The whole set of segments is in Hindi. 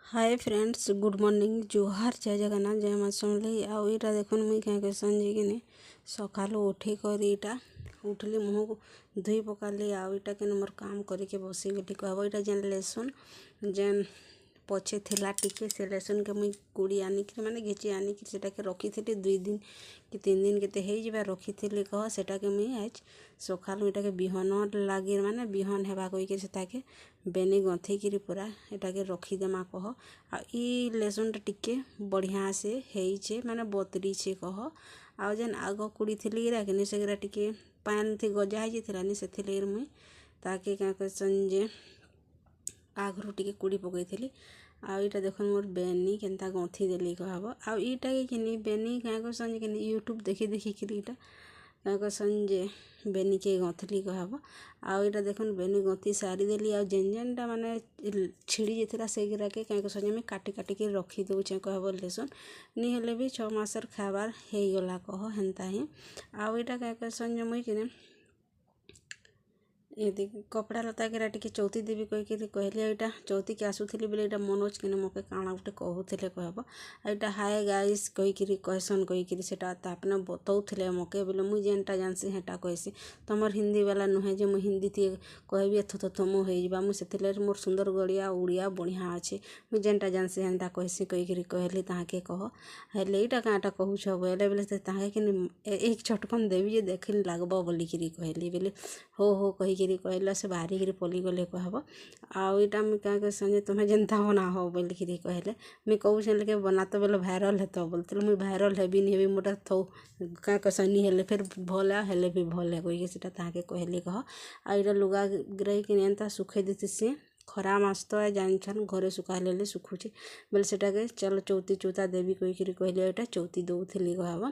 हाय फ्रेंड्स, गुड मॉर्निंग, जोहार, जय जगन्नाथ, जय माँ समलेई। आउ इटा देखुन मुई क्या कहसन जे कि सकालू उठी कर इटा उठली मुँह धोई पकाली। आउ इटा के मोर काम करके बसी गली कहब। इटा जेन लेसन जेन पछे थिला टिके से लेसन के मुई कुड़ी आनिक माने घिची आनिक सेटा के रखी थी 2 दिन कि 3 दिन केते हे जिबा रखी थी कह सेटा के मुई आज सकालू इटा के बिहन लागे माने बिहन हेबा कहि के सेटा के बेनी गंथी किरी पूरा एटा के रखी देमा कह। आ ई लेसन टिके बढ़िया से हेइछे माने बतरी छे कह। आ जेन आग कुड़ी थी गिरा कि सेगरा टिके पान थी गजा ही थी से मुई ताकि क्या कहसन जे आगरू टिके कुड़ी पकई थी। आउ इटा देखन मोर बेनी केनता गंथी देली कहब। आउ इटा के किनी बेनी क्या कहसन जे किनी यूट्यूब देखी देखी किरी इटा क्या कहसन जे बेनी के गंथली कहब। आउ इटा देखन बेनी गंथी सारी देली। आउ जेन जेनटा माने छिड़ी जेथरा सेगिरा के क्या कहसन जे काटी काटी के रखी दउछे कहब लेसन नी हेले भी 6 मासर खाबार हे गला कह हेनता ही। आउ इटा क्या कहसन जे मुई किने ये कपड़ा लता के टिके चौथी देवी कहीकि कहली। एटा चौथी के आसुली बोले एटा मनोज किने मोके काଣା गोटे कहूले कहब। एटा हाय गाइस कहीकि कहसन कहीकि सेटा तापने बताऊले मोके बोले मुई जेनटा जानसी हेटा कहसी। तमर हिंदी वाला नुहे जे मुई हिंदी ती कहबी एथ थमो होइबा मुई सेथिले मोर सुंदर गड़िया उड़िया बढ़िया अच्छे मुई जेनटा जानसी हेनता कहसी कहीकि कहली ताके कह। हेले एटा काँटा कहूछ बोले बोले ताके कि एक छटकन देवी जे देखिन लागब बोलिकी कहली बोले हो कहीकि कहला से बाहरी गिरी पली गले कहब। आउ इटा मुई क्या कहसन जे तुम्हें जेनता बना हो बोलिकी कहले मुई कहूँ के बनाते बोले भाइराल हेत बोलते मुई भाइराल हेबी नहीं हेबी मोटा थो क्या कहसन नी हेले फिर भल हेले भी भल है कहीकि सेटा ताके कहली कह। आ इटा लुगा ग्रही कि एंता सुखे देती सी खरा मास तो जान घरे सुखाइले सुखुची बोले सेटा के चल चौथी चौथा देवी कहीकि कहली। एटा चौथी दउथली कहब।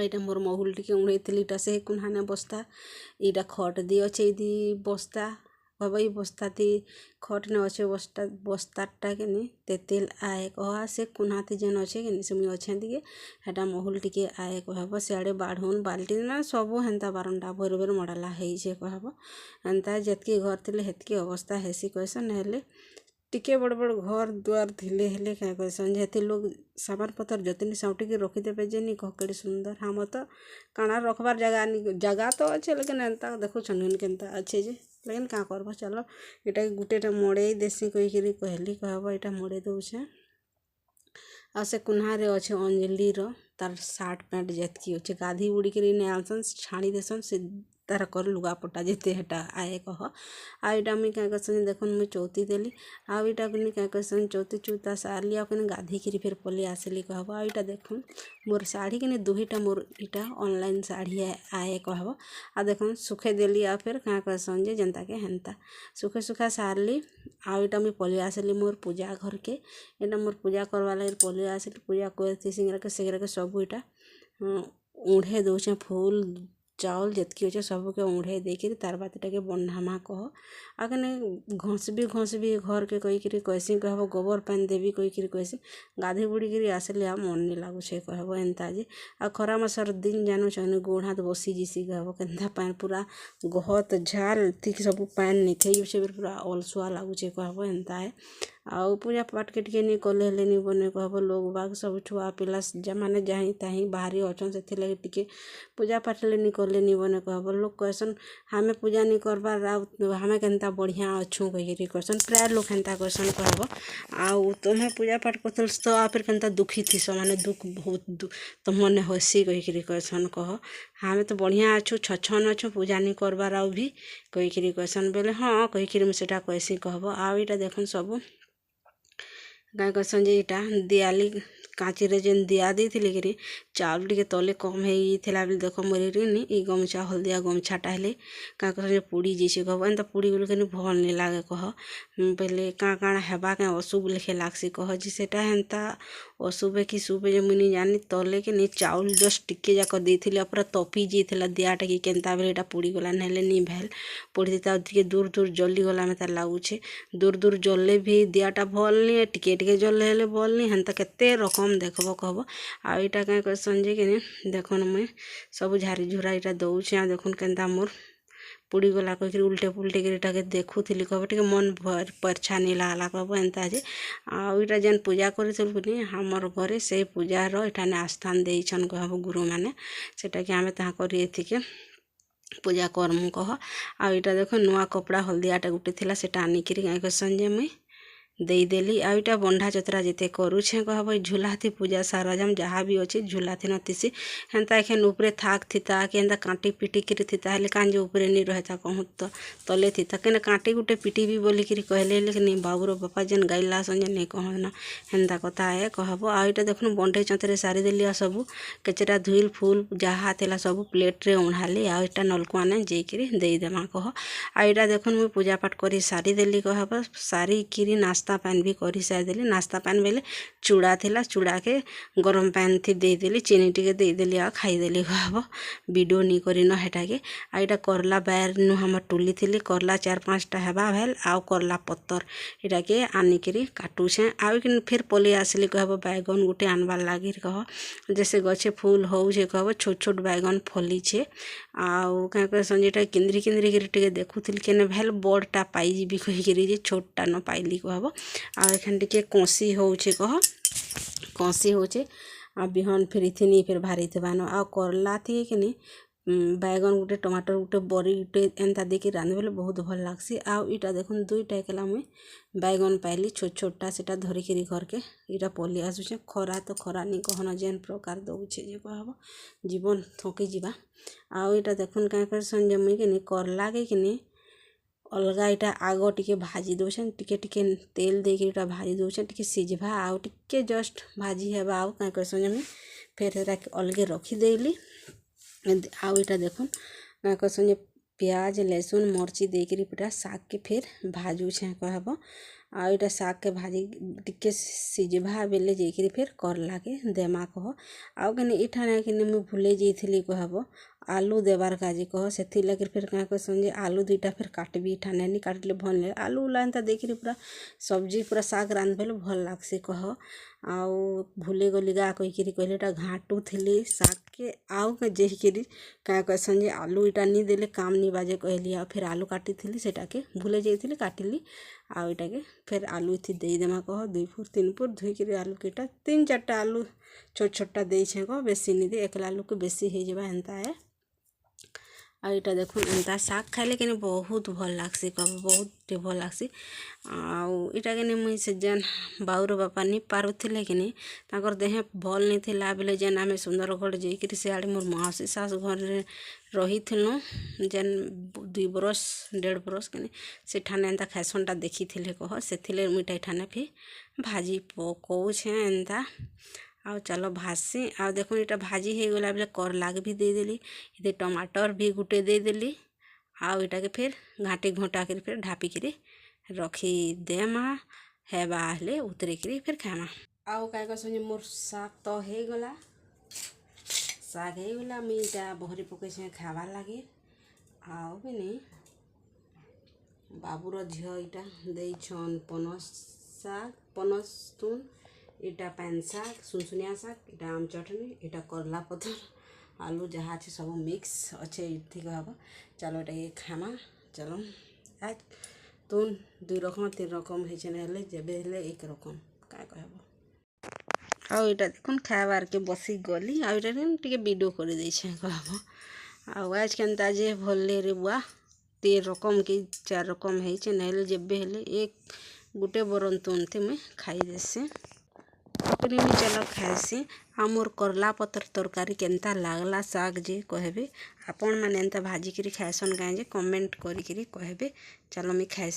एटा मोर महुल टिके उड़ेइली इटा से कुन्हाने बस्ता इटा खट दी अच्छे दी बस्ता कहब। ई बस्ता थी खट ने अच्छे बस्ताटा के नी तेतेल आए कह से कुन्हाती जेन अच्छे कि से मुई अच्छे दिके हेटा महुल टिके आए कहब। सियाड़े बाढ़न बाल्टी ना सबू हेन्ता बारंटा भर भर मड़ाला हेइछे कहब। एंता जेतकी घर थिले हेतकी अवस्था हेसी कहसन हेले टिके बड़ बड़ घर द्वार थिले हेले क्या कहसन जे लोग सामान पतर जतनी साउटी रखी देवे जे नी कह केड़ी सुंदर। हम तो काना रखबार जगह तो अच्छे लेकिन एंता देखो छन केनता अच्छे जे लेकिन क्या करब चलो इटा गुटेटा मड़े देसी कहीकि कहली कहब। इटा मड़े दउछे आ से कुन्हारे अच्छे अंजलि तार सार्ट पैंट जेतकी अच्छे गाधी उड़ी कर नहीं आसन छाणी देसन से तार कर लुगापटा जेते हेटा आए कह। आ इटा मुई क्या कहसन देखुन मुई चौथी देली। आउ इटा कि क्या कहसन चौथी चौथा सारली आ गाधी किरी फिर पली आसली कहब। आ इटा देखुन मोर साड़ी कि दुहीटा मोर इटा ऑनलाइन साड़ी आए कहब। आ देखुन सुखे देली आ फिर क्या कहसन जे जनता के हेनता सुखे सुखा सारली। आउ इटा मुई पली आसली मोर पूजा घर के इटा मोर पूजा करवा लगे पली आसली पूजा करती सिंगरा के सेगरा के सब इटा उड़े दउछे फूल चाउल जेतकी अच्छे सबके उड़े देकर तार बाद इटा के बन्धामा कह। आगे घसबी घर के कहीकि कहसी कहब गोबर पानी देवी कहीकि कहसी गाधी बुड़ी कर आसले आ मन नहीं लगुछे कहब एंता जे। आ खरा मासर दिन जानूछ गोड़ हाथ बसी जीसी कहब केन्ता पान पूरा गहत झाल थी सब पान नहीं थे पूरा अलसुआ लगुछे कहब एंता है। आउ पूजा पाठ के टिके नहीं कले हेले नहीं बने कहब लोग बाग सब छुआ पिला जमाने जाही ताही बाहरी अच्छन से लगे टिके पूजा पाठ ले नहीं कले नहीं बने कहब। लोग कहसन हमें पूजा नहीं करबार हमें केनता बढ़िया अच्छू कहीकि कहसन प्राय लोग हेन्ता कहसन कहब। आउ तुम्हें पूजा पाठ करते तो आ फिर केनता दुखी थी माने दुख बहुत तो मन हसी कहीकि कहसन कह। हमें तो बढ़िया अच्छू छछन अच्छू पूजा नहीं करबार आउ भी कहीकि कहसन बोले हाँ कहीकि मुझे कहसी कहब। आउ इटा देखन सब क्या कहसन जे इटा दियाली काची रे जेन दिया दी थी कि चाउल टिके तले कम है देख मोरी ई गमछा हल्दिया गमछाटा हेले क्या कहसन पुड़ी जैसे कहब एंता पुड़ी बोले कि भल नहीं लागे कह। पहले काଣା हेबा के अशुभ लिखे लागसी कह जे सेटा हेन्ता अशुभे कि शुभे जे मुई जानी तले के नहीं चाउल जस्ट टिके जाक देथिले पूरा तपी जाइथिला दियाटा कि केनता बेले एटा पुड़ी गला नहेले नहीं भेल पुड़ी देता टिके दूर दूर जल्दी गला में तार लागुछे दूर दूर जल्ले भी दियाटा भल नहीं टिके टिके जल्ले हेले भल नहीं हेन्ता केते रकम देखब कहब। आ इटा क्या कहसन जे कि देखन मुई सब झारी झुरा इटा दउछे आ देखुन केनता मोर पुड़ीगला कहीकि उल्टे पुल्टे कर देखुली कहब टे मन परछा नहीं लागला कहब एंता जे आईटा जेन पूजा करी हमर घरे से पूजार एठाने आस्थान देइछन कहब गुरु माने सेटा कि आमे ता करी एथिके पूजा करमु कह आईटा देख नुआ कपड़ा हल्दियाटा गुटे थिला सेटा आनिकरी गाय संजे मुई देदेली आईटा बंढा चतरा जिते करुछे कहब झुलाथी पूजा साराजम जहाँ भी अच्छे झुलाथी नतीसी हेन्ता एखेन उपरे थाक थिता कि एंता कांटी पिटी करी थिता हेले कांजे उपरे नहीं रहता कहूँ तो तले थिता केने कांटी गुटे पिटी भी बोली करी कहले लेकिन बाबूर बापा जेन गाइला संजे नहीं कहना हेन्ता कथा है कहब आईटा देखनु बंढे चतरे सारी देली सब केचरा धुईल फूल जहाँ थिला सब प्लेट रे उठाली आईटा नलकुआने जेकरी देदेमा कह आईटा देखुन मुई पूजा पाठ करी सारी देली कहब सारी किरी नास्ता पान भी करी सारी नास्ता पान बेले चूड़ा थिला चूड़ा के गरम पान थी देदेली चीनी टिके देदेली आ खाईदेली कहब वीडियो नहीं करी न हेटा के आईटा करला बैर नु हमर टुली थिली करला 4-5टा हेबा भेल आउ करला पत्तर एटा के आनिकरी काटुछे आउ कि फिर पलि आसली कहब बैगन गुटे आनबार लागी कह जैसे गछे फूल होउछे कहब छोट छोट बैगन फली छे आउ क्या कह संजेटा किंद्री किंद्री करी टिके देखुथिल केने भेल बड़टा पाइबी कहिकरी जे छोटटा न पाइली कहब आ एखन टिके कोसी होउछे कह कोसी होउछे आ बिहन फिर इथिनी फिर भारी थबान आ करला थी कि बैगन गुटे टमाटर गुटे बड़ी गुटे एंता देके रांधे बेले बहुत भल लागसी आउ इटा देखुन दुईटा एकला मुई बैगन पाइली छोट छोटा सेटा धरिकी घर के इटा पलि आसुचे खरा तो खरा नहीं कहना जेन प्रकार दउछे जे कहब जीवन थकी जीवा आउ इटा देखुन क्या कर संजे मुई कि करला के अलगा इटा आग टिके भाजी दउछन टिके टिके तेल देके इटा भाजी दउछन टिके सिझबा आउ टिके जस्ट भाजी हेबा आउ क्या कर संजे मुई फिर अलगे रखी देली आउ इटा देखुन क्या कर संजे प्याज लहसुन मर्ची देकरी पुरा साग के फिर भाजुछे कहब आउ इटा साग के भाजी टिके सिझबा बेले जेकरी फिर करला के देमा कह आउ कि इठाने कि मुई भूले जाइली कहब आलू देवार काजी कह से लगे फिर क्या कर संजे आलू दुईटा फिर काटबी ठाने नहीं काटले भल लगे आलू उला एंता देखी पूरा सब्जी पूरा साग रांध बेले भल लागसी कह आउ भूले गली गा कहीकि कहले इटा घाटू थिली साग के आउ जेकरी क्या कर संजे आलू इटा नहीं देले काम नहीं बाजे कहली आ फिर आलू काटी थी सेटा के भूले जाइली काटिली आउ इटा के फिर आलू इथि देदेमा कह 2 फुट 3 फुट धोईकरी आलू के 3-4टा आलू छोट छोटा देछे कह बेसी नहीं दे एकला आलू के बेसी हो जावा एंता है आ इटा देखुन एंता साग खाइले कि बहुत भल लागसी कह बहुत भल लागसी आउ इटा के मुई से जेन बाउर बापा नहीं पारुथिले कि देह भल नहीं थिला बेले जेन आमे सुंदरगढ़ जाइकरी सियाड़े मोर मासी सास घर रही जेन 2 बरस 1.5 बरस के से ठाने एंता फैशनटा देखी थिले कह से मुईटा ठाने फिर भाजी पकौछे एंता आउ चलो भासी आउ देखो इटा भाजी हो गला बेले करला के भी देदेली इधर टमाटर भी गुटे देदेली आउ इटा के फिर घाटी घोटा कर फिर ढापी करी रखी देमा हेबा हेले उतरे करी फिर खामा आउ क्या कह संजे मोर साग तो हो गला साग हो गला मुई इटा बहरी पकई खावा लगे आउ भी नहीं बाबूर झील इटा देछन पनस साग पनस तुन इटा पैन साग सुनसुनिया साग इटा आम चटनी इटा करला पत्थर आलू जहाँ अच्छे सब मिक्स अच्छे इथि कहब चलो ये खामा चलो आज तुन 2 रकम 3 रकम है जेबे हेले 1 रकम क्या कहब आउ इटा देखुन खाबार के बसी गली आउ इटा टिके वीडियो कर देछे कहब आउ आज के अंता जे भले रे बुआ 3 रकम के 4 रकम है नहले जेबे हेले 1 गुटे बरन तुन थे मैं खाई देसे अपनी भी चलो खाएसी आ मोर करला पत्र तरकारी केनता लागला साग जे कहबे आपण माने एंता भाजी करी खाएसन गाए जे कमेंट करी कहबे चलो मैं खाए।